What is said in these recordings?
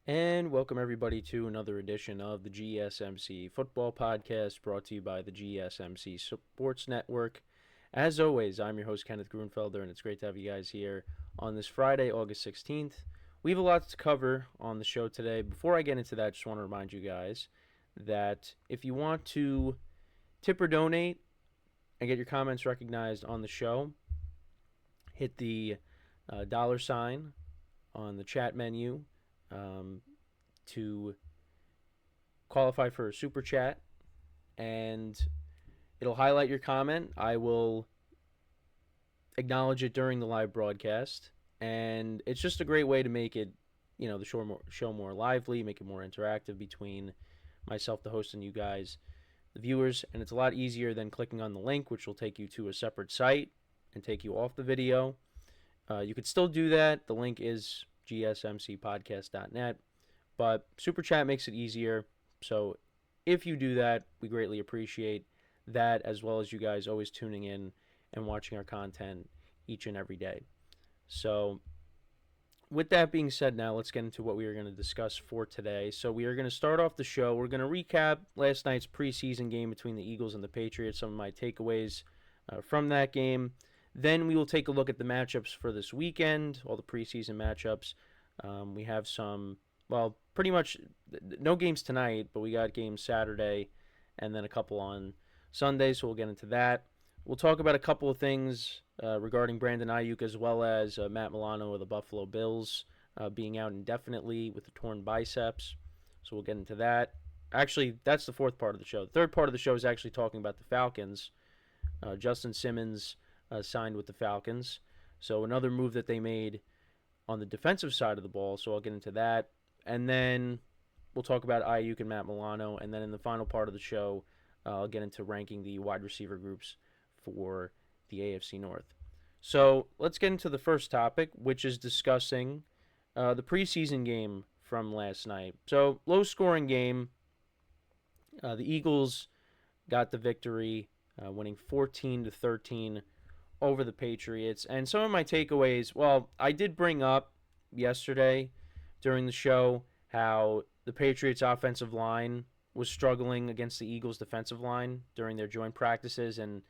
And welcome everybody to another edition of the GSMC Football Podcast brought to you by the GSMC Sports Network. As always, I'm your host Kenneth Grunfelder, and it's great to have you guys here on this Friday, August 16th. We have a lot to cover on the show today. Before I get into that, I just want to remind you guys that if you want to tip or donate and get your comments recognized on the show, hit the $ on the chat menu to qualify for a super chat, and it'll highlight your comment. I will acknowledge it during the live broadcast, and it's just a great way to make it, the show more lively, make it more interactive between myself, the host, and you guys, the viewers. And it's a lot easier than clicking on the link, which will take you to a separate site and take you off the video. You could still do that. The link is GSMCpodcast.net, but Super Chat makes it easier. So if you do that, we greatly appreciate that, as well as you guys always tuning in and watching our content each and every day. So with that being said, now let's get into what we are going to discuss for today. So we are going to start off the show. We're going to recap last night's preseason game between the Eagles and the Patriots, some of my takeaways from that game. Then we will take a look at the matchups for this weekend, all the preseason matchups. We have pretty much no games tonight, but we got games Saturday and then a couple on Sunday, so we'll get into that. We'll talk about a couple of things regarding Brandon Ayuk, as well as Matt Milano of the Buffalo Bills being out indefinitely with the torn biceps, so we'll get into that. Actually, that's the fourth part of the show. The third part of the show is actually talking about the Falcons. Justin Simmons signed with the Falcons. So another move that they made on the defensive side of the ball. So I'll get into that. And then we'll talk about Ayuk and Matt Milano. And then in the final part of the show, I'll get into ranking the wide receiver groups for the AFC North. So let's get into the first topic, which is discussing the preseason game from last night. So low-scoring game. The Eagles got the victory, winning 14-13 over the Patriots. And some of my takeaways, I did bring up yesterday during the show how the Patriots offensive line was struggling against the Eagles defensive line during their joint practices. And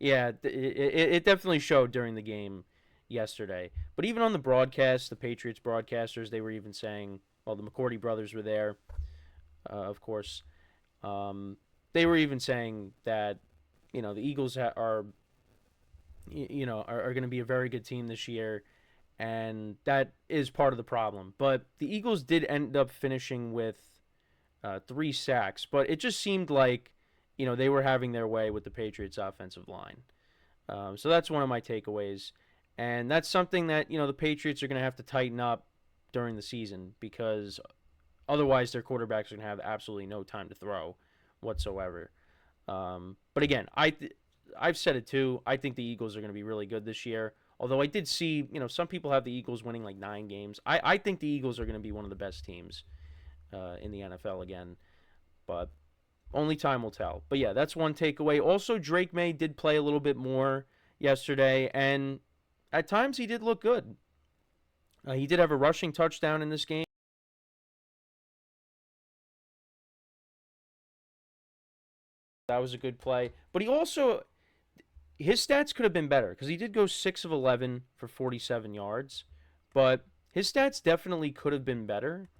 yeah, it definitely showed during the game yesterday. But even on the broadcast, the Patriots broadcasters, they were even saying, the McCourty brothers were there, of course. They were even saying that, the Eagles are going to be a very good team this year, and that is part of the problem. But the Eagles did end up finishing with 3 sacks, but it just seemed like, they were having their way with the Patriots' offensive line. So that's one of my takeaways, and that's something that, the Patriots are going to have to tighten up during the season, because otherwise their quarterbacks are going to have absolutely no time to throw whatsoever. But again, I've said it too. I think the Eagles are going to be really good this year. Although I did see, some people have the Eagles winning like 9 games. I think the Eagles are going to be one of the best teams in the NFL again. But only time will tell. But yeah, that's one takeaway. Also, Drake May did play a little bit more yesterday, and at times he did look good. He did have a rushing touchdown in this game. That was a good play. But his stats could have been better, because he did go 6 of 11 for 47 yards. But his stats definitely could have been better,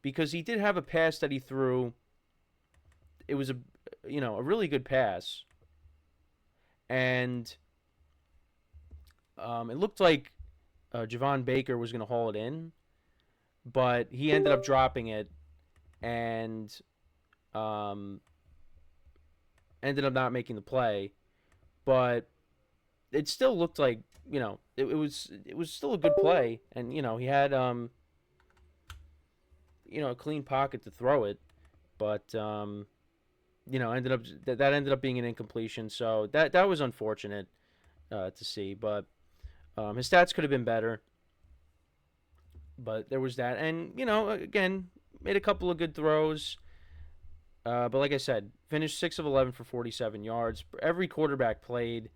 because he did have a pass that he threw. It was a really good pass. And it looked like Javon Baker was going to haul it in, but he ended up dropping it and ended up not making the play. But it still looked like, it was still a good play, and he had a clean pocket to throw it, but ended up being an incompletion. So that was unfortunate to see, but his stats could have been better. But there was that, and again, made a couple of good throws. But like I said, finished 6 of 11 for 47 yards. Every quarterback played.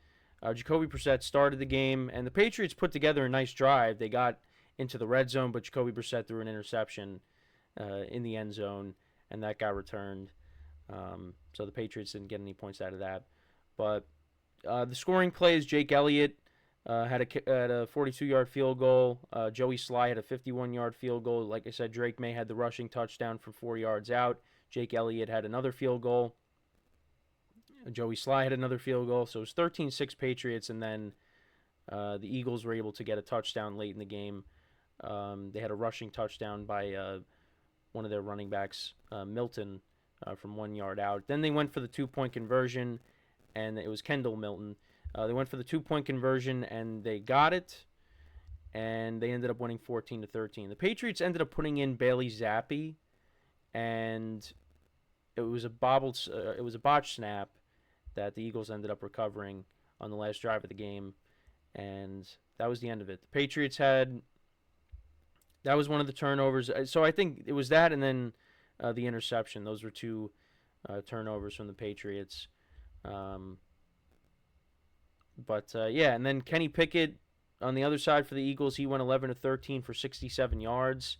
Jacoby Brissett started the game, and the Patriots put together a nice drive. They got into the red zone, but Jacoby Brissett threw an interception in the end zone, and that got returned. So the Patriots didn't get any points out of that. But the scoring plays, Jake Elliott had a 42-yard field goal. Joey Sly had a 51-yard field goal. Like I said, Drake May had the rushing touchdown from 4 yards out. Jake Elliott had another field goal. Joey Sly had another field goal. So it was 13-6 Patriots, and then the Eagles were able to get a touchdown late in the game. They had a rushing touchdown by one of their running backs, Milton, from 1 yard out. Then they went for the 2-point conversion, and it was Kendall Milton. They went for the 2-point conversion, and they got it, and they ended up winning 14-13. The Patriots ended up putting in Bailey Zappi, and it was a botched snap that the Eagles ended up recovering on the last drive of the game, and that was the end of it. The Patriots that was one of the turnovers. So I think it was that, and then the interception. Those were two turnovers from the Patriots. Yeah, and then Kenny Pickett on the other side for the Eagles, he went 11-13 for 67 yards.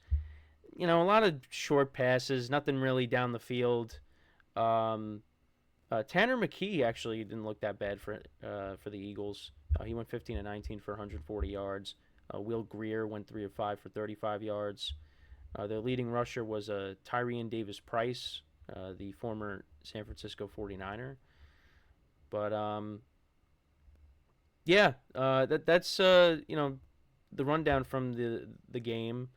A lot of short passes, nothing really down the field. Tanner McKee actually didn't look that bad for the Eagles. He went 15-19 for 140 yards. Will Greer went 3 of 5 for 35 yards. Their leading rusher was Tyrion Davis-Price, the former San Francisco 49er. But that's the rundown from the game.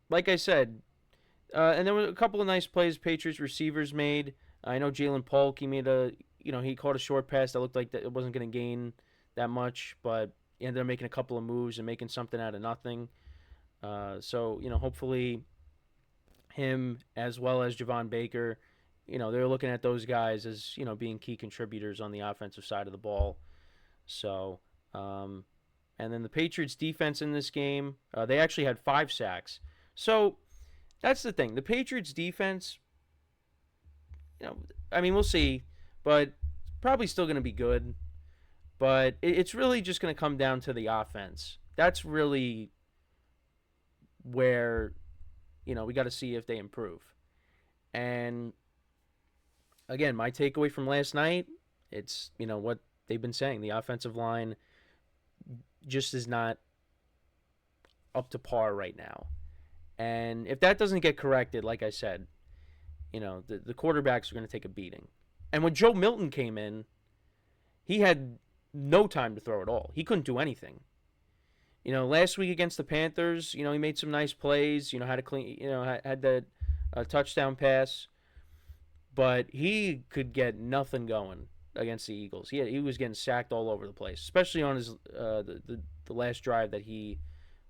Like I said, and there were a couple of nice plays Patriots receivers made. I know Jalen Polk, he caught a short pass that looked like that it wasn't going to gain that much, but he ended up making a couple of moves and making something out of nothing. So hopefully him as well as Javon Baker, they're looking at those guys as, being key contributors on the offensive side of the ball. So, and then the Patriots defense in this game, they actually had 5 sacks. So that's the thing. The Patriots defense, we'll see, but probably still going to be good. But it's really just going to come down to the offense. That's really where, we got to see if they improve. And again, my takeaway from last night, it's, what they've been saying. The offensive line just is not up to par right now. And if that doesn't get corrected, like I said, the quarterbacks are going to take a beating. And when Joe Milton came in, he had no time to throw at all. He couldn't do anything. Last week against the Panthers, he made some nice plays, had a clean, had the touchdown pass, but he could get nothing going against the Eagles. He was getting sacked all over the place, especially on his the last drive that he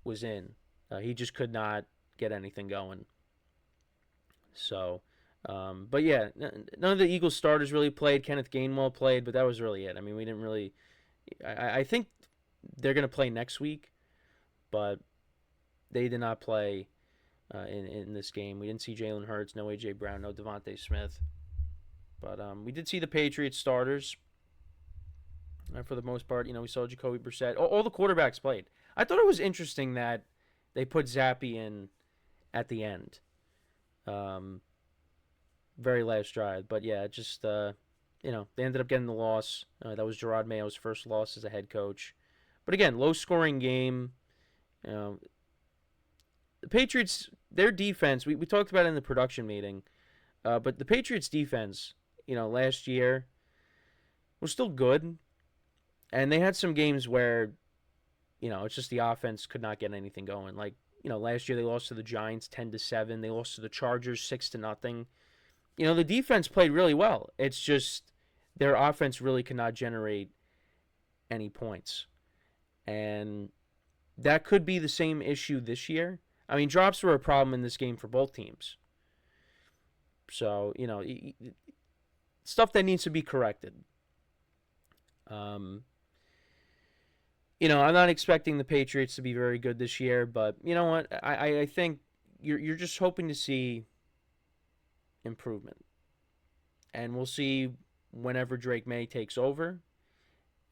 was in. He just could not get anything going. So, but yeah, none of the Eagles starters really played. Kenneth Gainwell played, but that was really it. We didn't really. I think they're going to play next week, but they did not play in this game. We didn't see Jalen Hurts, no A.J. Brown, no Devontae Smith. But we did see the Patriots starters for the most part. We saw Jacoby Brissett. All the quarterbacks played. I thought it was interesting that they put Zappi in at the end. Very last drive. But yeah, just... they ended up getting the loss. That was Gerard Mayo's first loss as a head coach. But again, low-scoring game. The Patriots, their defense, we talked about it in the production meeting, but the Patriots' defense, last year was still good. And they had some games where, it's just the offense could not get anything going. Like, last year they lost to the Giants 10-7. They lost to the Chargers 6-0. The defense played really well. It's just their offense really cannot generate any points. And that could be the same issue this year. Drops were a problem in this game for both teams. So, stuff that needs to be corrected. I'm not expecting the Patriots to be very good this year, but you know what? I think you're just hoping to see improvement. And we'll see whenever Drake May takes over.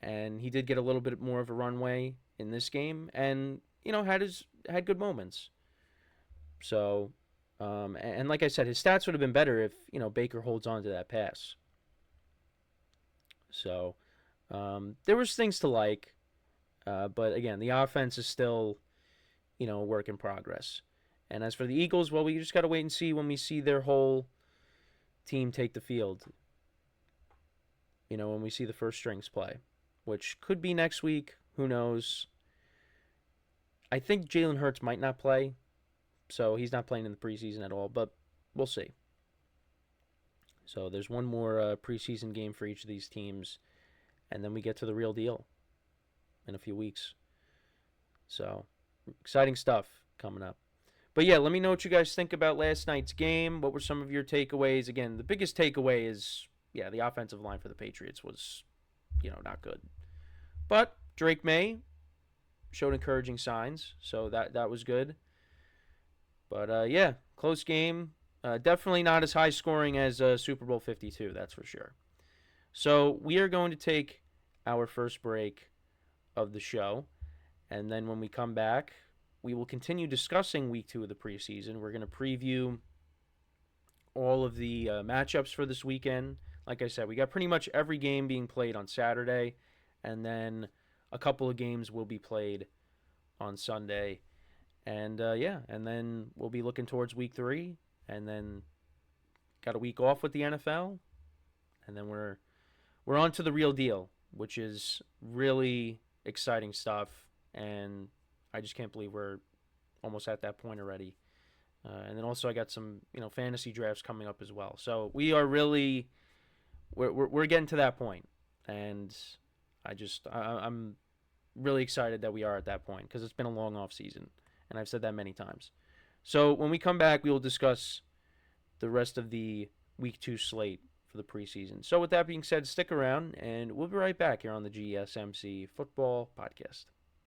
And he did get a little bit more of a runway in this game, and had good moments. So, and like I said, his stats would have been better if Baker holds on to that pass. So, there was things to like, but again, the offense is still a work in progress. And as for the Eagles, well, we just got to wait and see when we see their whole team take the field. When we see the first strings play, which could be next week. Who knows? I think Jalen Hurts might not play, so he's not playing in the preseason at all, but we'll see. So there's one more preseason game for each of these teams, and then we get to the real deal in a few weeks. So exciting stuff coming up. But yeah, let me know what you guys think about last night's game. What were some of your takeaways? Again, the biggest takeaway is, the offensive line for the Patriots was, not good. But Drake May showed encouraging signs, so that was good. But yeah, close game. Definitely not as high scoring as Super Bowl 52, that's for sure. So we are going to take our first break of the show, and then when we come back, we will continue discussing week 2 of the preseason. We're going to preview all of the matchups for this weekend. Like I said, we got pretty much every game being played on Saturday, and then a couple of games will be played on Sunday. And and then we'll be looking towards week 3, and then got a week off with the NFL, and then we're on to the real deal, which is really exciting stuff, and I just can't believe we're almost at that point already. And then also I got some fantasy drafts coming up as well. So we are really we're getting to that point, and I'm really excited that we are at that point because it's been a long off season, and I've said that many times. So when we come back, we will discuss the rest of the week 2 slate for the preseason. So with that being said, stick around, and we'll be right back here on the GSMC Football Podcast.